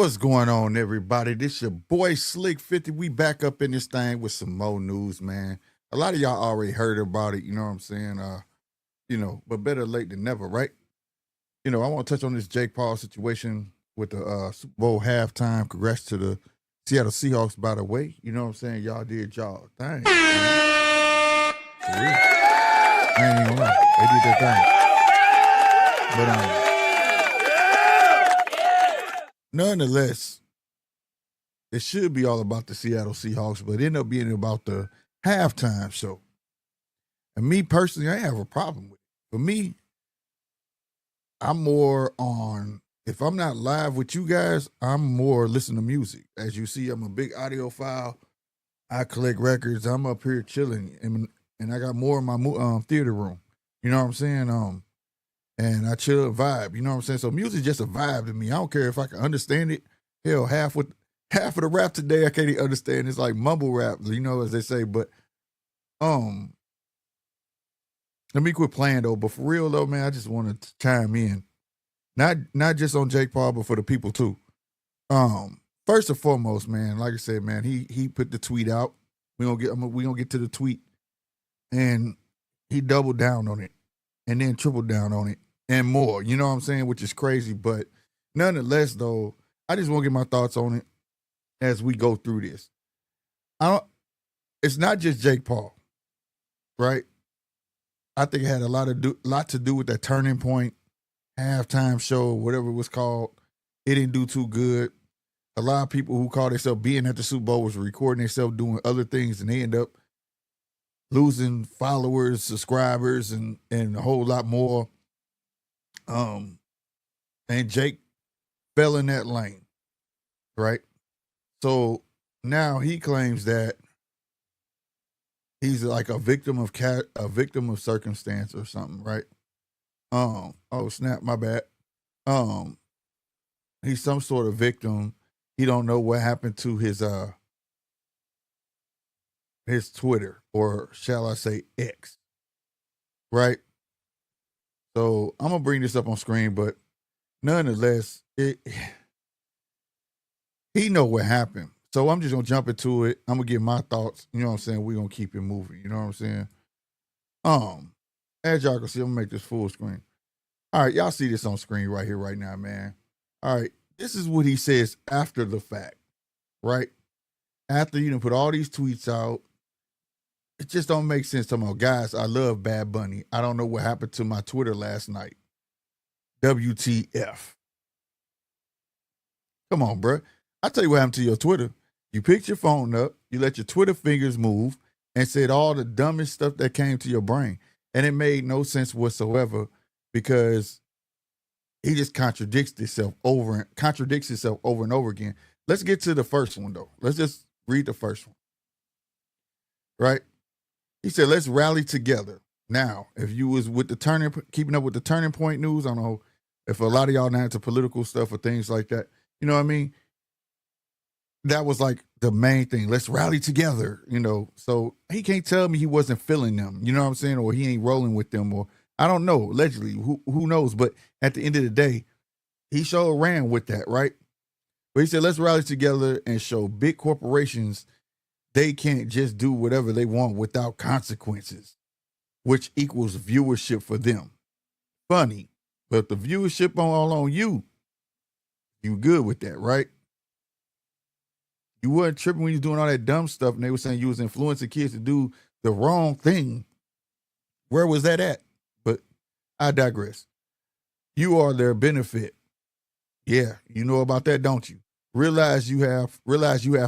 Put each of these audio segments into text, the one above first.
What's going on, everybody? This your boy Slick 50. We back up in this thing with some more news, man. A lot of y'all already heard about it, you know what I'm saying? But better late than never, right? I want to touch on this Jake Paul situation with the Super Bowl halftime. Congrats to the Seattle Seahawks, by the way. You know what I'm saying? Y'all did y'all thing, man. For real. I ain't even lie. They did their thing. But nonetheless, it should be all about the Seattle Seahawks, but it ended up being about the halftime show. And me personally, I have a problem with it. For me, I'm more on, if I'm not live with you guys, I'm more listening to music. As you see, I'm a big audiophile. I collect records. I'm up here chilling, and I got more in my theater room. You know what I'm saying? And I chill and vibe. You know what I'm saying? So music just a vibe to me. I don't care if I can understand it. Hell, half of the rap today I can't even understand. It's like mumble rap, you know, as they say. But let me quit playing though. But for real though, man, I just wanted to chime in. Not just on Jake Paul, but for the people too. First and foremost, man, like I said, man, he put the tweet out. We gonna get to the tweet, and he doubled down on it, and then tripled down on it, and more. You know what I'm saying? Which is crazy, but nonetheless, though, I just want to get my thoughts on it as we go through this. It's not just Jake Paul, right? I think it had a lot to do with that turning point halftime show, whatever it was called. It didn't do too good. A lot of people who call themselves being at the Super Bowl was recording themselves doing other things, and they end up losing followers, subscribers, and a whole lot more. And Jake fell in that lane, right? So now he claims that he's like a victim of circumstance or something, right? Oh snap, my bad. He's some sort of victim. He don't know what happened to his Twitter, or shall I say X, right? So I'm gonna bring this up on screen, but nonetheless, he know what happened. So I'm just gonna jump into it. I'm gonna give my thoughts. You know what I'm saying? We're gonna keep it moving. You know what I'm saying? As y'all can see, I'm gonna make this full screen. All right, y'all see this on screen right here, right now, man. All right, this is what he says after the fact, right? After you done put all these tweets out, it just don't make sense. Talking about, guys, I love Bad Bunny. I don't know what happened to my Twitter last night. WTF. Come on, bro. I'll tell you what happened to your Twitter. You picked your phone up, you let your Twitter fingers move, and said all the dumbest stuff that came to your brain. And it made no sense whatsoever, because he just contradicts himself over and over again. Let's get to the first one, though. Let's just read the first one. Right? He said, let's rally together. Now, if you was with keeping up with the Turning Point news, I don't know if a lot of y'all not into political stuff or things like that. You know what I mean? That was like the main thing. Let's rally together, So he can't tell me he wasn't feeling them, you know what I'm saying? Or he ain't rolling with them, or I don't know, allegedly. Who knows? But at the end of the day, he sure ran with that, right? But he said, let's rally together and show big corporations they can't just do whatever they want without consequences, which equals viewership for them. Funny, but the viewership all on you, you good with that, right? You weren't tripping when you was doing all that dumb stuff, and they were saying you was influencing kids to do the wrong thing. Where was that at? But I digress. You are their benefit. Yeah, you know about that, don't you? Realize you have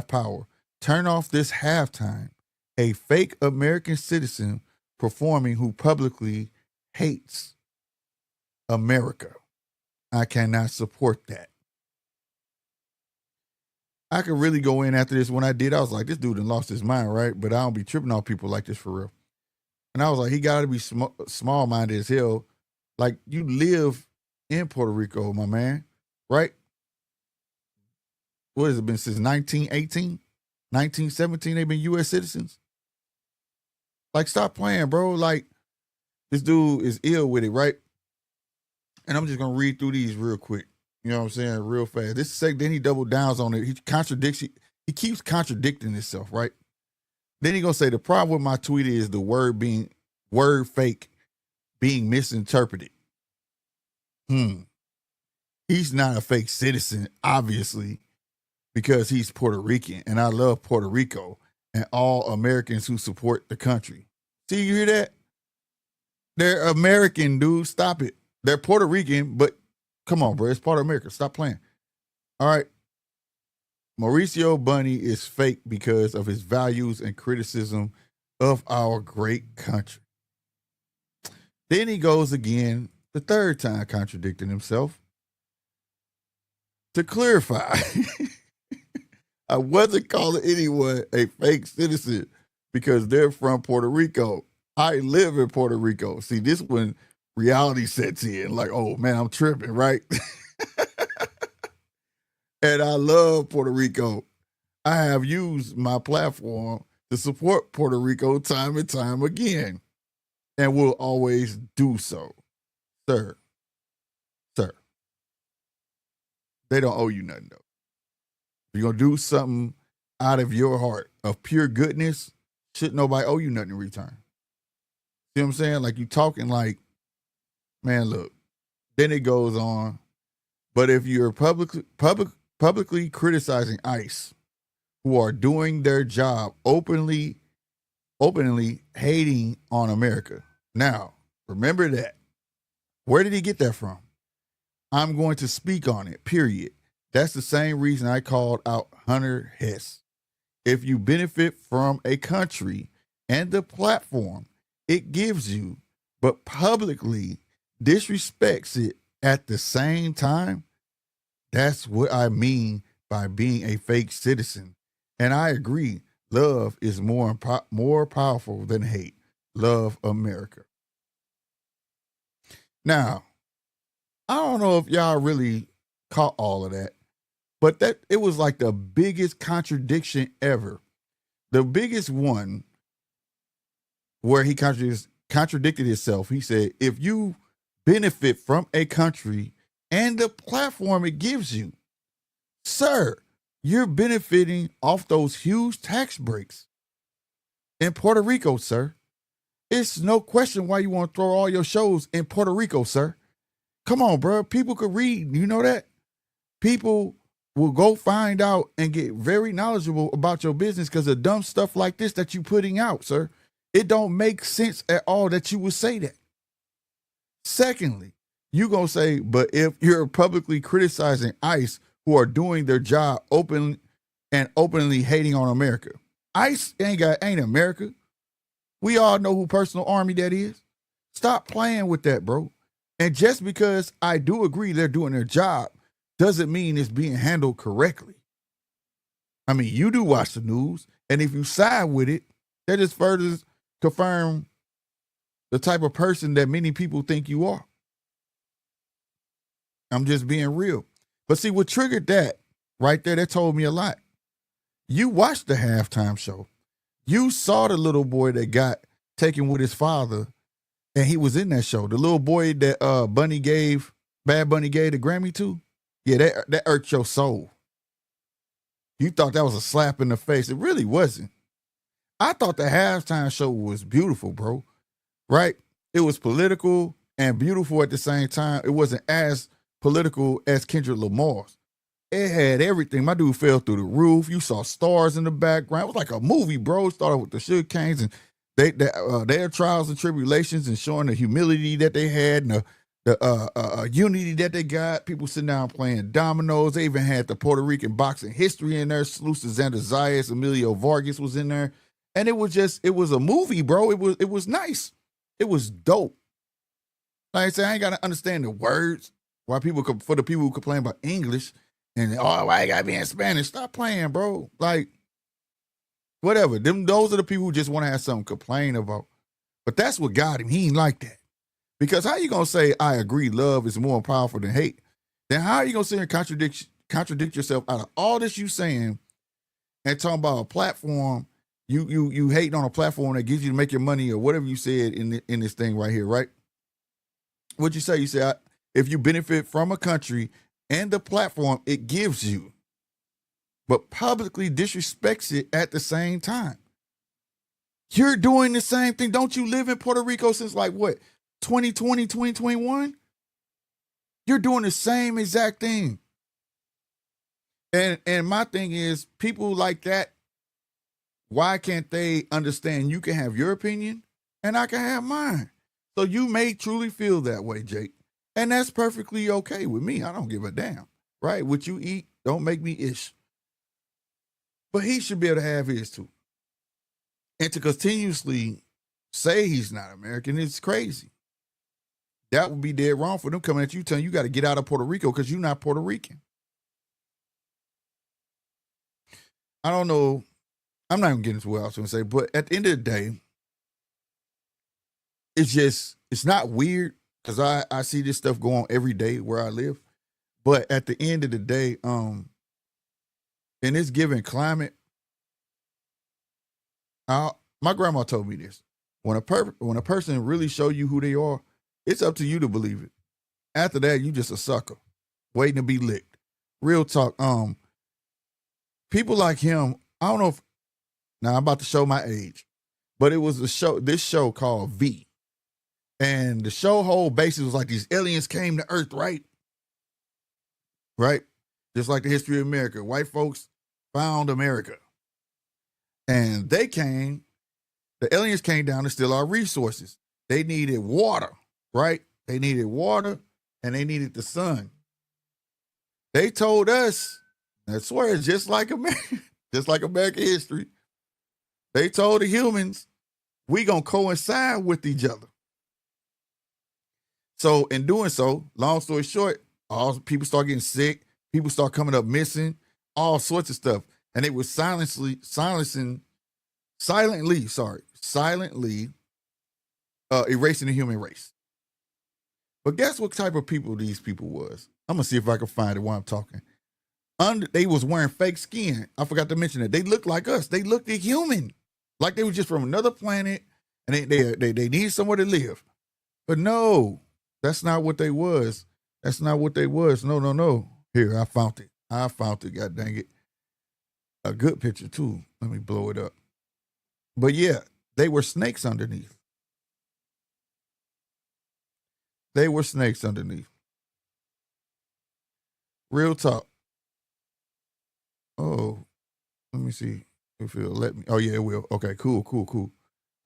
power. Turn off this halftime. A fake American citizen performing who publicly hates America. I cannot support that. I could really go in after this. When I did, I was like, this dude done lost his mind, right? But I don't be tripping on people like this for real. And I was like, he got to be small-minded as hell. Like, you live in Puerto Rico, my man, right? What has it been since 1918? 1917, they've been U.S. citizens. Like, stop playing, bro. Like, this dude is ill with it, right? And I'm just going to read through these real quick. You know what I'm saying? Real fast. This is then he double downs on it. He keeps contradicting himself, right? Then he gonna say the problem with my tweet is the word fake being misinterpreted. He's not a fake citizen, obviously, because he's Puerto Rican, and I love Puerto Rico and all Americans who support the country. See, you hear that? They're American, dude. Stop it. They're Puerto Rican, but come on, bro. It's part of America. Stop playing. All right. Mauricio Bunny is fake because of his values and criticism of our great country. Then he goes again, the third time contradicting himself. To clarify, I wasn't calling anyone a fake citizen because they're from Puerto Rico. I live in Puerto Rico. See, this when reality sets in, like, oh man, I'm tripping, right? And I love Puerto Rico. I have used my platform to support Puerto Rico time and time again, and will always do so. Sir. They don't owe you nothing, though. If you're going to do something out of your heart of pure goodness, shouldn't nobody owe you nothing in return. See what I'm saying? Like, you talking like, man, look. Then it goes on. But if you're publicly criticizing ICE, who are doing their job openly hating on America. Now, remember that. Where did he get that from? I'm going to speak on it, period. That's the same reason I called out Hunter Hess. If you benefit from a country and the platform it gives you, but publicly disrespects it at the same time, that's what I mean by being a fake citizen. And I agree, love is more powerful than hate. Love America. Now, I don't know if y'all really caught all of that, but that it was like the biggest contradiction ever. The biggest one where he contradicted himself. He said, if you benefit from a country and the platform it gives you, sir, you're benefiting off those huge tax breaks in Puerto Rico, sir. It's no question why you want to throw all your shows in Puerto Rico, sir. Come on, bro. People could read. You know that? People will go find out and get very knowledgeable about your business because of dumb stuff like this that you're putting out, sir. It don't make sense at all that you would say that. Secondly, you going to say, but if you're publicly criticizing ICE, who are doing their job openly hating on America. ICE ain't America. We all know who personal army that is. Stop playing with that, bro. And just because I do agree they're doing their job doesn't mean it's being handled correctly. I mean, you do watch the news, and if you side with it, that just further confirm the type of person that many people think you are. I'm just being real. But see, what triggered that right there, that told me a lot. You watched the halftime show. You saw the little boy that got taken with his father, and he was in that show. The little boy that Bad Bunny gave the Grammy to. Yeah, that irked your soul. You thought that was a slap in the face. It really wasn't. I thought the halftime show was beautiful, bro. Right? It was political and beautiful at the same time. It wasn't as political as Kendrick Lamar's. It had everything. My dude fell through the roof. You saw stars in the background. It was like a movie, bro. It started with the sugar canes and their trials and tribulations and showing the humility that they had and the unity that they got. People sitting down playing dominoes. They even had the Puerto Rican boxing history in there. Susana Zayas, Emilio Vargas was in there. And it was a movie, bro. It was nice. It was dope. Like I said, I ain't got to understand the words. Why for the people who complain about English and why I gotta be in Spanish? Stop playing, bro. Like, whatever. Those are the people who just want to have something to complain about. But that's what got him. He ain't like that. Because how you gonna say I agree love is more powerful than hate? Then how are you gonna sit here and contradict yourself out of all this you saying and talking about a platform, you hating on a platform that gives you to make your money or whatever you said in this thing right here, right? What'd you say? You said if you benefit from a country and the platform it gives you, but publicly disrespects it at the same time. You're doing the same thing. Don't you live in Puerto Rico since like what, 2020, 2021? You're doing the same exact thing. And my thing is, people like that, why can't they understand you can have your opinion and I can have mine? So you may truly feel that way, Jake. And that's perfectly okay with me. I don't give a damn, right? What you eat, don't make me ish. But he should be able to have his too. And to continuously say he's not American is crazy. That would be dead wrong for them coming at you telling you got to get out of Puerto Rico because you're not Puerto Rican. I don't know. I'm not even getting to what I was going to say, but at the end of the day, it's not weird because I see this stuff go on every day where I live. But at the end of the day, in this given climate, my grandma told me this. When a person really show you who they are, it's up to you to believe it. After that, you just a sucker waiting to be licked. Real talk. People like him, I don't know if, now I'm about to show my age, but it was this show called V. And the show whole basis was like these aliens came to Earth, right? Right? Just like the history of America. White folks found America. And the aliens came down to steal our resources. They needed water, right? They needed water and they needed the sun. They told us, I swear, just like American history, they told the humans, we gonna coincide with each other. So in doing so, long story short, all people start getting sick, people start coming up missing, all sorts of stuff. And it was silently erasing the human race. But guess what type of people these people was? I'm gonna see if I can find it while I'm talking. They was wearing fake skin. I forgot to mention that. They looked like us. They looked human. Like they were just from another planet and they need somewhere to live. But no, that's not what they was. That's not what they was. No. Here, I found it. God dang it. A good picture too. Let me blow it up. But yeah, they were snakes underneath. Real talk. Oh, let me see if it'll let me. Oh yeah, it will. Okay, cool. All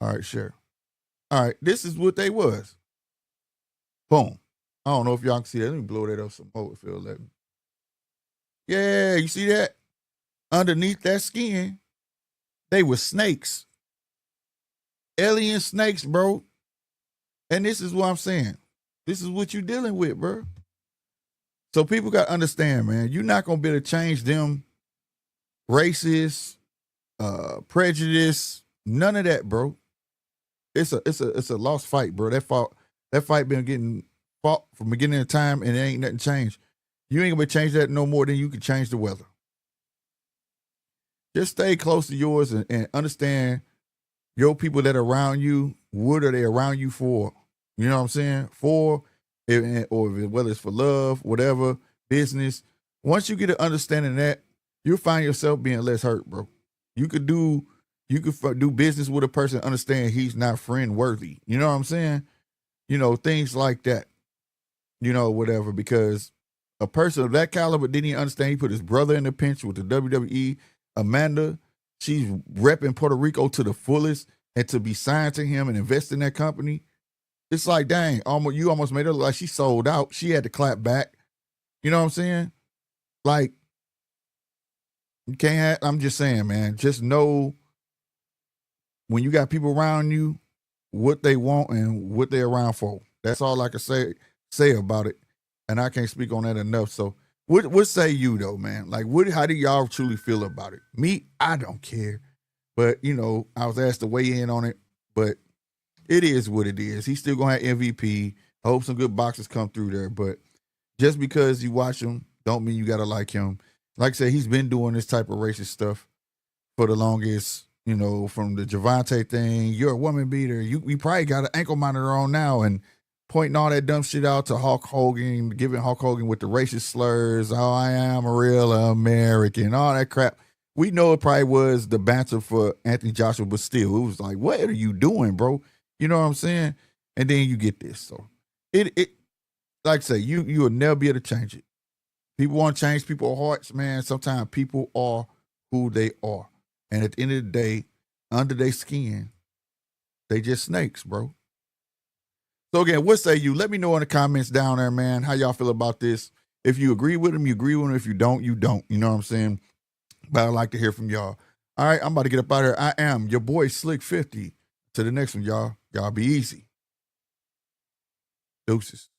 right, share. All right, this is what they was. Boom. I don't know if y'all can see that. Let me blow that up some more if it'll let me. Yeah, you see that? Underneath that skin, they were snakes. Alien snakes, bro. And this is what I'm saying. This is what you're dealing with, bro. So people got to understand, man, you're not going to be able to change them racist, prejudice, none of that, bro. It's a lost fight, bro. That fight been getting fought from beginning of time and there ain't nothing changed. You ain't going to change that no more than you can change the weather. Just stay close to yours and understand your people that are around you, what are they around you for? You know what I'm saying? For, or whether it's for love, whatever, business. Once you get an understanding of that, you'll find yourself being less hurt, bro. You could do business with a person, understand he's not friend worthy. You know what I'm saying? You know, things like that. You know, whatever, because a person of that caliber didn't even understand. He put his brother in the pinch with the WWE. Amanda, she's repping Puerto Rico to the fullest, and to be signed to him and invest in that company. It's like, dang, you almost made her look like she sold out. She had to clap back. You know what I'm saying? Like, you can't I'm just saying, man, just know when you got people around you, what they want and what they're around for. That's all I can say about it. And I can't speak on that enough. So what say you though, man? Like, how do y'all truly feel about it? Me, I don't care. But, you know, I was asked to weigh in on it, but it is what it is. He's still going to have MVP. I hope some good boxers come through there. But just because you watch him, don't mean you got to like him. Like I said, he's been doing this type of racist stuff for the longest, you know, from the Javante thing. You're a woman beater. We probably got an ankle monitor on now. And pointing all that dumb shit out to Hulk Hogan, giving Hulk Hogan with the racist slurs, oh, I am a real American, all that crap. We know it probably was the banter for Anthony Joshua, but still, it was like, what are you doing, bro? You know what I'm saying? And then you get this. So it like I say, you will never be able to change it. People want to change people's hearts, man. Sometimes people are who they are. And at the end of the day, under their skin, they just snakes, bro. So again, what say you? Let me know in the comments down there, man, how y'all feel about this. If you agree with him, you agree with him. If you don't, you don't. You know what I'm saying? But I'd like to hear from y'all. All right, I'm about to get up out of here. I am your boy Slick50. To the next one, y'all. Y'all be easy. Deuces.